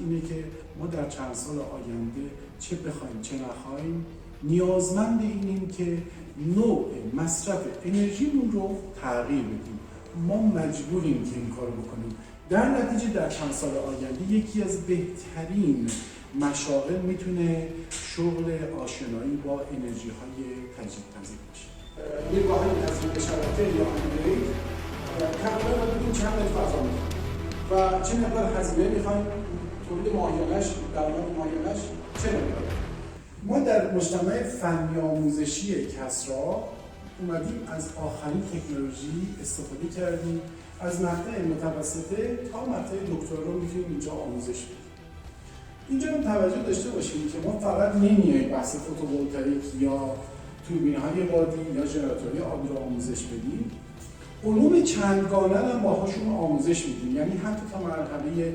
اینه که ما در چند سال آینده چه بخوایم چه نخوایم نیازمند اینیم که نوع مصرف انرژیمون رو تغییر بدیم. ما مجبوریم که این کارو بکنیم. در نتیجه در چند سال آینده یکی از بهترین مشاغل میتونه شغل آشنایی با انرژی های تجدیدپذیر باشه. نیروهای تزریق شبکه یا اندروید تقریبا باید ببینیم چند متر فضا میخواد و چه مقدار هزینه میخوایم، تولید ماهیانش، درآمد ماهیانش چه مقدار. ما در مجتمع فنی آموزشی کسری اومدیم از آخرین تکنولوژی استفاده کردیم. از مقطع متوسطه تا مقطع دکترا میتونیم اینجا آموزش بدیم. اینجا هم توجه داشته باشیم که ما فقط نمیایم بحث فوتوولتائیک یا توربین‌های بادی یا ژنراتورهای آبی رو آموزش بدیم. علوم چندگانه هم باهاشون آموزش میدیم، یعنی حتی تا مرحله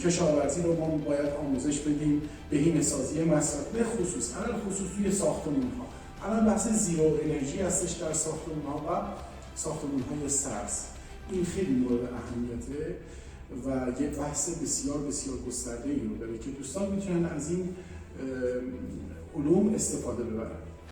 کشاورزی رو ما باید آموزش بدیم، بهینه‌سازی مصرف، به خصوص الان خصوص توی ساختمان‌ها. الان بحث زیرو انرژی هستش در ساختمان‌ها و ساختمان‌های سرس. این خیلی مورد اهمیته و یه بحث بسیار بسیار گسترده‌ای رو داره که دوستان میتونن از این علوم استفاده ببرن.